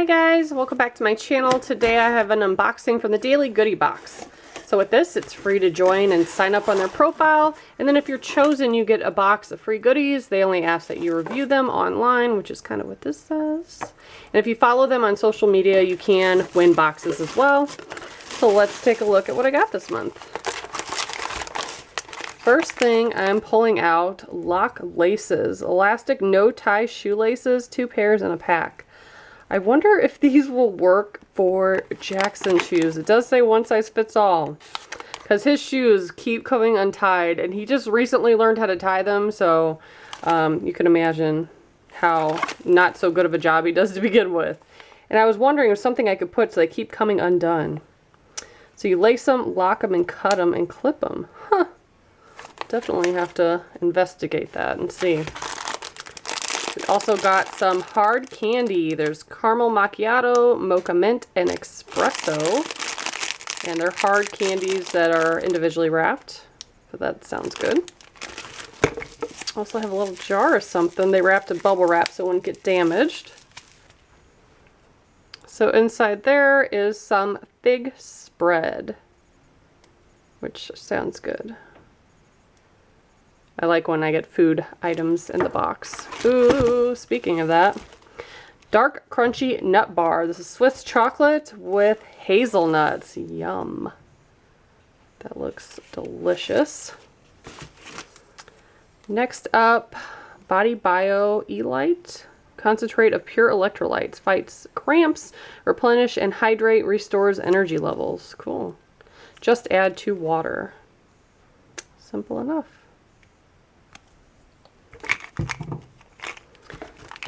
Hi guys, welcome back to my channel. Today I have an unboxing from the Daily Goodie Box. So with this, it's free to join and sign up on their profile, and then if you're chosen, you get a box of free goodies. They only ask that you review them online, which is kind of what this says. And if you follow them on social media, you can win boxes as well. So let's take a look at what I got this month. First thing I'm pulling out, Shoelaces, elastic no-tie shoelaces, 2 pairs in a pack. I wonder if these will work for Jackson's shoes. It does say one size fits all, because his shoes keep coming untied, and he just recently learned how to tie them, so you can imagine how not so good of a job he does to begin with. And I was wondering if something I could put so they keep coming undone. So you lace them, lock them, and cut them, and clip them. Huh. Definitely have to investigate that and see. We also got some hard candy. There's caramel macchiato, mocha mint, and espresso. And they're hard candies that are individually wrapped. So that sounds good. Also have a little jar of something. They wrapped in bubble wrap so it wouldn't get damaged. So inside there is some fig spread, which sounds good. I like when I get food items in the box. Ooh, speaking of that, dark crunchy nut bar. This is Swiss chocolate with hazelnuts. Yum. That looks delicious. Next up, BodyBio E-Lyte. Concentrate of pure electrolytes. Fights cramps, replenish and hydrate, restores energy levels. Cool. Just add to water. Simple enough.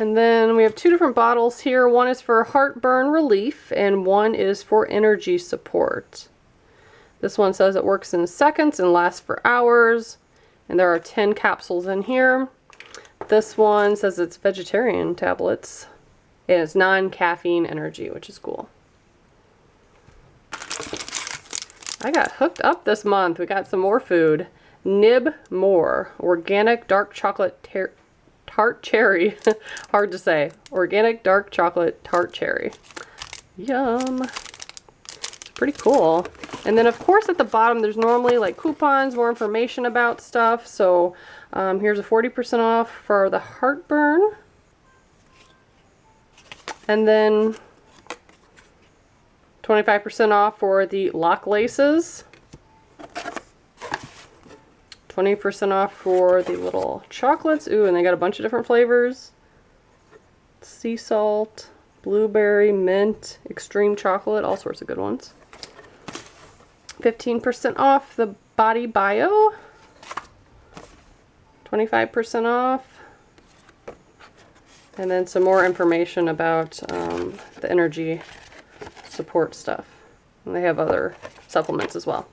And then we have 2 different bottles here. One is for heartburn relief and one is for energy support. This one says it works in seconds and lasts for hours. And there are 10 capsules in here. This one says it's vegetarian tablets. And it's non-caffeine energy, which is cool. I got hooked up this month. We got some more food. NibMor, organic dark chocolate tart cherry. Hard to say. Organic dark chocolate tart cherry. Yum. It's pretty cool. And then of course at the bottom there's normally like coupons, more information about stuff. So here's a 40% off for the heartburn. And then 25% off for the Shoelaces. 20% off for the little chocolates. Ooh, and they got a bunch of different flavors. Sea salt, blueberry, mint, extreme chocolate, all sorts of good ones. 15% off the BodyBio. 25% off. And then some more information about the energy support stuff. And they have other supplements as well.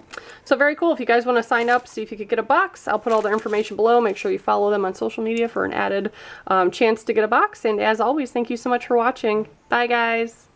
So very cool. If you guys want to sign up, see if you could get a box, I'll put all their information below. Make sure you follow them on social media for an added chance to get a box. And as always, thank you so much for watching. Bye guys.